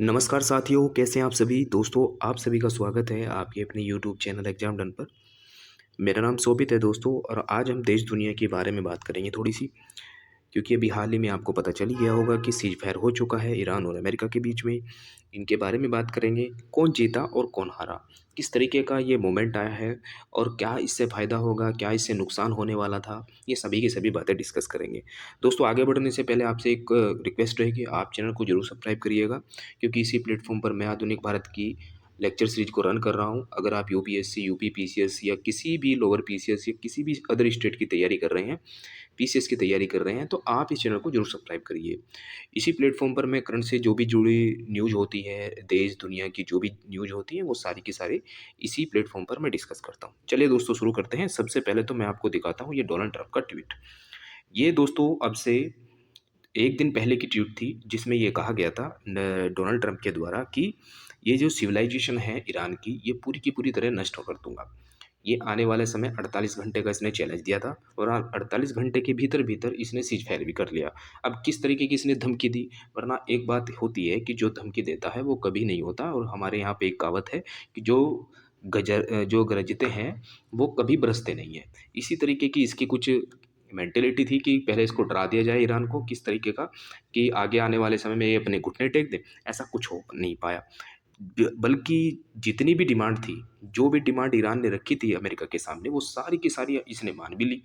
नमस्कार साथियों, कैसे हैं आप सभी? दोस्तों, आप सभी का स्वागत है आपके अपने यूट्यूब चैनल एग्जाम डन पर। मेरा नाम शोभित है दोस्तों और आज हम देश दुनिया के बारे में बात करेंगे थोड़ी-सी, क्योंकि अभी हाल ही में आपको पता चल ही गया होगा कि सीज़ फायर हो चुका है ईरान और अमेरिका के बीच में। इनके बारे में बात करेंगे, कौन जीता और कौन हारा? किस तरीके का ये मोमेंट आया है और क्या इससे फ़ायदा होगा, क्या इससे नुकसान होने वाला था? ये सभी की सभी बातें डिस्कस करेंगे। दोस्तों, आगे बढ़ने से पहले आपसे एक रिक्वेस्ट रहेगी, आप चैनल को ज़रूर सब्सक्राइब करिएगा, क्योंकि इसी प्लेटफ़ॉर्म पर मैं आधुनिक भारत की लेक्चर सीरीज़ को रन कर रहा हूँ। अगर आप यूपीएससी, यूपी पीसीएस या किसी भी लोअर पीसीएस या किसी भी अदर स्टेट की तैयारी कर रहे हैं, पीसीएस की तैयारी कर रहे हैं, तो आप इस चैनल को ज़रूर सब्सक्राइब करिए। इसी प्लेटफ़ॉर्म पर मैं करंट से जो भी जुड़ी न्यूज़ होती है, देश दुनिया की जो भी न्यूज़ होती है, वो सारी की सारी इसी प्लेटफ़ॉर्म पर मैं डिस्कस करता हूँ। चलिए दोस्तों, शुरू करते हैं। सबसे पहले तो मैं आपको दिखाता हूँ ये डोनाल्ड ट्रंप का ट्वीट। ये दोस्तों अब से 1 दिन पहले की ट्वीट थी, जिसमें ये कहा गया था डोनाल्ड ट्रंप के द्वारा कि ये जो सिविलाइज़ेशन है ईरान की, ये पूरी की पूरी तरह नष्ट कर दूँगा। ये आने वाले समय 48 घंटे का इसने चैलेंज दिया था और 48 घंटे के भीतर-भीतर इसने सीज़ फायर भी कर लिया। अब किस तरीके की इसने धमकी दी, वरना एक बात होती है कि जो धमकी देता है वो कभी नहीं होता, और हमारे यहाँ पे एक कहावत है कि जो गरजते हैं वो कभी बरसते नहीं हैं। इसी तरीके की इसकी कुछ मेंटालिटी थी कि पहले इसको डरा दिया जाए ईरान को किस तरीके का, कि आगे आने वाले समय में ये अपने घुटने टेक दे। ऐसा कुछ हो नहीं पाया। बल्कि जितनी भी डिमांड थी, जो भी डिमांड ईरान ने रखी थी अमेरिका के सामने, वो सारी की सारी इसने मान भी ली।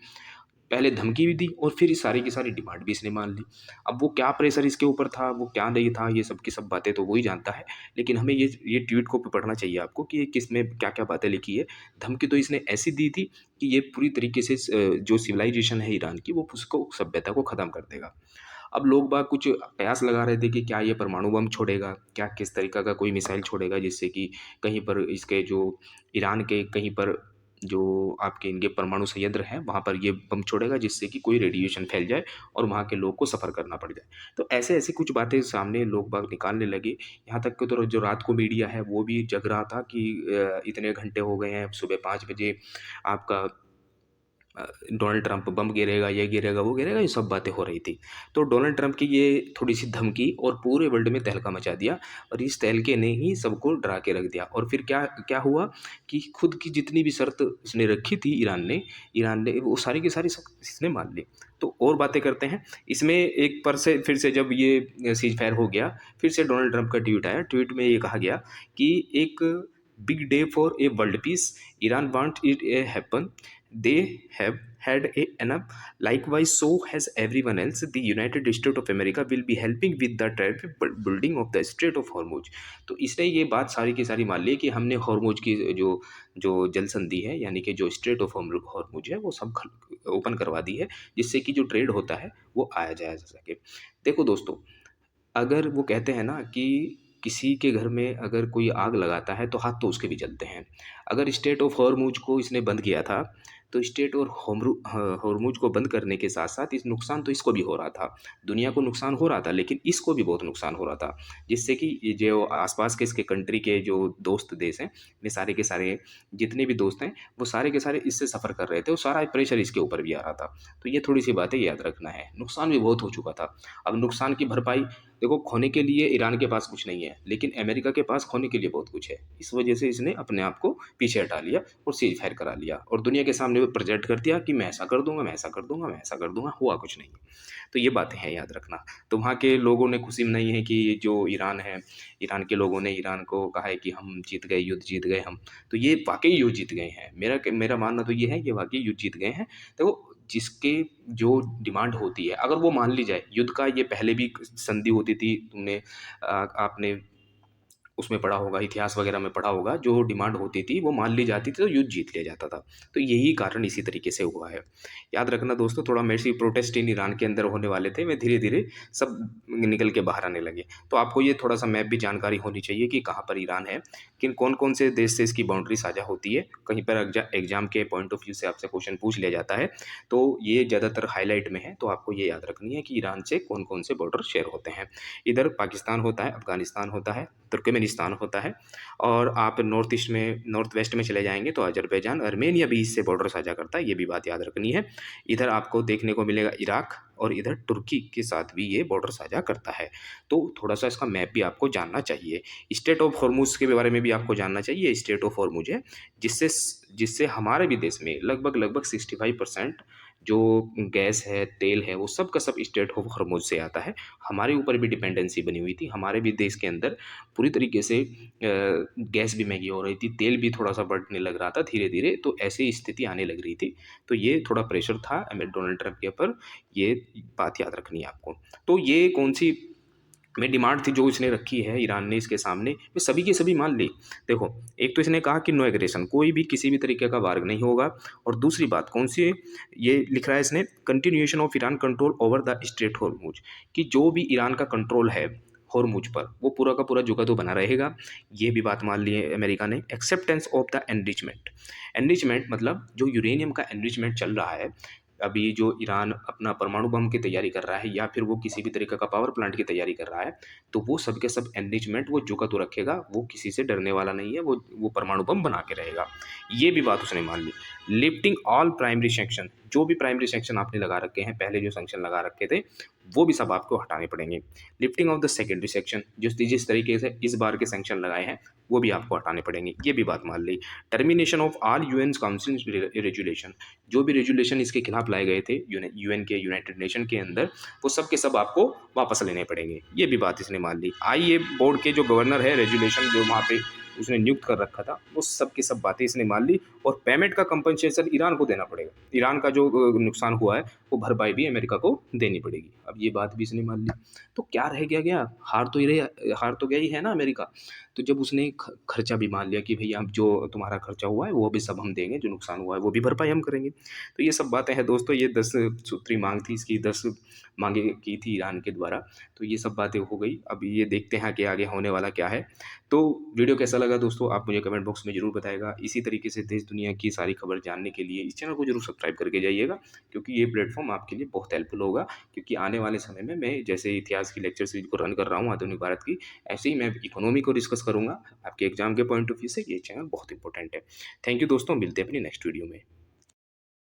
पहले धमकी भी दी और फिर ये सारी की सारी डिमांड भी इसने मान ली। अब वो क्या प्रेशर इसके ऊपर था, वो क्या नहीं था, ये सब की सब बातें तो वो ही जानता है। लेकिन हमें ये ट्वीट को पढ़ना चाहिए आपको कि ये किसमें क्या-क्या बातें लिखी है। धमकी तो इसने ऐसी दी थी कि ये पूरी तरीके से जो सिविलाइज़ेशन है ईरान की, वो उसको सभ्यता को ख़त्म कर देगा। अब लोग बाग कुछ कयास लगा रहे थे कि क्या ये परमाणु बम छोड़ेगा? क्या किस तरीक़ा का कोई मिसाइल छोड़ेगा, जिससे कि कहीं पर इसके जो ईरान के कहीं पर जो आपके इनके परमाणु संयंत्र हैं, वहाँ पर ये बम छोड़ेगा, जिससे कि कोई रेडिएशन फैल जाए और वहाँ के लोग को सफ़र करना पड़ जाए। तो ऐसे-ऐसी कुछ बातें सामने लोग बाग निकालने लगे। यहाँ तक कि तो जो रात को मीडिया है वो भी जग रहा था कि इतने घंटे हो गए हैं, सुबह 5 बजे आपका डोनाल्ड ट्रंप बम गिरेगा, ये गिरेगा, वो गिरेगा, ये सब बातें हो रही थी। तो डोनाल्ड ट्रंप की ये थोड़ी-सी धमकी और पूरे वर्ल्ड में तहलका मचा दिया, और इस तहलके ने ही सबको डरा के रख दिया। और फिर क्या क्या हुआ कि खुद की जितनी भी शर्त उसने रखी थी ईरान ने वो सारी की सारी शर्त इसने मान ली। तो और बातें करते हैं। इसमें एक पर से फिर से जब ये सीज़ फायर हो गया, फिर से डोनाल्ड ट्रंप का ट्वीट आया। ट्वीट में ये कहा गया कि एक big day for a world peace, Iran want it A happen, they have had enough. Likewise, so has everyone else. The United States of America will be helping with the trade building of the Strait of Hormuz. तो इसने ये बात सारी की सारी मान ली कि हमने हॉर्मुज की जो जो जल संधि है, यानी कि जो स्ट्रेट ऑफ हॉर्मुज है, वो सब ओपन करवा दी है, जिससे कि जो ट्रेड होता है वो आया जाया जा सके। देखो दोस्तों, अगर वो कहते हैं ना कि किसी के घर में अगर कोई आग लगाता है तो हाथ तो उसके भी जलते हैं। अगर स्ट्रेट ऑफ हॉर्मुज को इसने बंद किया था, तो स्ट्रेट और हॉर्मुज को बंद करने के साथ-साथ इस नुकसान तो इसको भी हो रहा था। दुनिया को नुकसान हो रहा था, लेकिन इसको भी बहुत नुकसान हो रहा था। जिससे कि ये जो आस-पास के इसके कंट्री के जो दोस्त देश हैं, ये सारे के सारे जितने भी दोस्त हैं, वो सारे के सारे इससे सफ़र कर रहे थे और सारा प्रेशर इसके ऊपर भी आ रहा था। तो ये थोड़ी-सी बातें याद रखना है। नुकसान भी बहुत हो चुका था। अब नुकसान की भरपाई देखो, खोने के लिए ईरान के पास कुछ नहीं है, लेकिन अमेरिका के पास खोने के लिए बहुत कुछ है। इस वजह से इसने अपने आप को पीछे हटा लिया और सीज़ फायर करा लिया और दुनिया के सामने वो प्रोजेक्ट कर दिया कि मैं ऐसा कर दूँगा, मैं ऐसा कर दूँगा, मैं ऐसा कर दूँगा, हुआ कुछ नहीं। तो ये बातें हैं, याद रखना। तो वहाँ के लोगों ने खुशी मनाई है कि जो ईरान है, ईरान के लोगों ने ईरान को कहा है कि हम जीत गए, युद्ध जीत गए हम। तो ये वाक़ई युद्ध जीत गए हैं। मेरा मानना तो ये है कि वाक़ई युद्ध जीत गए हैं। तो जिसके जो डिमांड होती है, अगर वो मान ली जाए, युद्ध का ये पहले भी संधि होती थी, आपने उसमें पढ़ा होगा, इतिहास वगैरह में पढ़ा होगा, जो डिमांड होती थी वो मान ली जाती थी तो युद्ध जीत लिया जाता था। तो यही कारण इसी तरीके से हुआ है। याद रखना दोस्तों, थोड़ा मेसी प्रोटेस्ट इन ईरान के अंदर होने वाले थे, मैं धीरे-धीरे सब निकल के बाहर आने लगे। तो आपको ये थोड़ा-सा मैप भी जानकारी होनी चाहिए कि कहाँ पर ईरान है, किन कौन-कौन से देश से इसकी बाउंड्री साझा होती है। कहीं पर एग्ज़ाम के पॉइंट ऑफ व्यू से आपसे क्वेश्चन पूछ लिया जाता है, तो ये ज़्यादातर हाइलाइट में है, तो आपको ये याद रखनी है कि ईरान से कौन-कौन से बॉर्डर शेयर होते हैं। इधर पाकिस्तान होता है, अफ़गानिस्तान होता है, तुर्कमेनिस्तान होता है, और आप नॉर्थ वेस्ट में चले जाएँगे तो अज़रबैजान, आर्मेनिया भी इससे बॉर्डर साझा करता है, ये भी बात याद रखनी है। इधर आपको देखने को मिलेगा इराक, और इधर तुर्की के साथ भी ये बॉर्डर साझा करता है। तो थोड़ा-सा इसका मैप भी आपको जानना चाहिए। स्ट्रेट ऑफ हॉर्मुज़ के बारे में भी आपको जानना चाहिए। स्ट्रेट ऑफ हॉर्मुज़ है जिससे हमारे भी देश में लगभग 65% जो गैस है, तेल है, वो सब का सब स्ट्रेट ऑफ हॉर्मुज़ से आता है। हमारे ऊपर भी डिपेंडेंसी बनी हुई थी। हमारे भी देश के अंदर पूरी तरीके से गैस भी महँगी हो रही थी, तेल भी थोड़ा-सा बढ़ने लग रहा था धीरे-धीरे, तो ऐसी स्थिति आने लग रही थी। तो ये थोड़ा प्रेशर था डोनाल्ड ट्रंप के ऊपर, ये बात याद रखनी है आपको। तो ये कौन-सी में डिमांड थी जो इसने रखी है ईरान ने इसके सामने, ये सभी की सभी मान ली। देखो, एक तो इसने कहा कि नो एग्रेशन, कोई भी किसी भी तरीके का वार नहीं होगा, और दूसरी बात कौन-सी है, ये लिख रहा है इसने continuation of Iran control over the straight Hormuz, कि जो भी ईरान का कंट्रोल है हॉर्मुज़ पर, वो पूरा का पूरा जो का तो बना रहेगा। ये भी बात मान ली है अमेरिका ने। Acceptance of the enrichment, enrichment मतलब जो यूरेनियम का एनरिचमेंट चल रहा है, अभी जो ईरान अपना परमाणु बम की तैयारी कर रहा है या फिर वो किसी भी तरीके का पावर प्लांट की तैयारी कर रहा है, तो वो सब के सब एनरिचमेंट वो जो का तो रखेगा, वो किसी से डरने वाला नहीं है, वो परमाणु बम बना के रहेगा। ये भी बात उसने मान ली। लिफ्टिंग ऑल प्राइमरी सैंक्शन, जो भी प्राइमरी सैंक्शन आपने लगा रखे हैं, पहले जो सैंक्शन लगा रखे थे, वो भी सब आपको हटाने पड़ेंगे। Lifting of the secondary sanction, जिस जिस तरीके से इस बार के सैंक्शन लगाए हैं, वो भी आपको हटाने पड़ेंगे। ये भी बात मान ली। Termination of all UN council resolution, जो भी रेजुलेशन इसके खिलाफ लाए गए थे यूएन के, यूनाइटेड नेशन के अंदर, वो सब के सब आपको वापस लेने पड़ेंगे। ये भी बात इसने मान ली। आईए बोर्ड के जो गवर्नर है, रेजुलेशन जो वहाँ पे उसने नियुक्त कर रखा था, वो सब की सब बातें इसने मान ली, और पेमेंट का कंपनसेशन ईरान को देना पड़ेगा। ईरान का जो नुकसान हुआ है, वो भरपाई भी अमेरिका को देनी पड़ेगी। अब ये बात भी इसने मान ली। तो क्या रह गया, हार तो गया ही है ना अमेरिका। तो जब उसने खर्चा भी मान लिया कि भैया अब जो तुम्हारा खर्चा हुआ है वो भी सब हम देंगे, जो नुकसान हुआ है वो भी भरपाई हम करेंगे। तो ये सब बातें हैं दोस्तों। ये 10 सूत्री मांग थी इसकी, 10 मांगे की थी ईरान के द्वारा। तो ये सब बातें हो गई। अब ये देखते हैं कि आगे होने वाला क्या है। तो वीडियो कैसा लगा दोस्तों, आप मुझे कमेंट बॉक्स में ज़रूर बताइएगा। इसी तरीके से देश दुनिया की सारी खबर जानने के लिए इस चैनल को जरूर सब्सक्राइब करके जाइएगा, क्योंकि ये प्लेटफॉर्म आपके लिए बहुत हेल्पफुल होगा। क्योंकि आने वाले समय में मैं जैसे इतिहास की लेक्चर सीरीज को रन कर रहा हूँ आधुनिक भारत की, ऐसे ही मैं इकोनॉमी को डिस्कस करूँगा। आपके एग्जाम के पॉइंट ऑफ व्यू से ये चैनल बहुत इंपॉर्टेंट है। थैंक यू दोस्तों, मिलते हैं अपनी नेक्स्ट वीडियो में।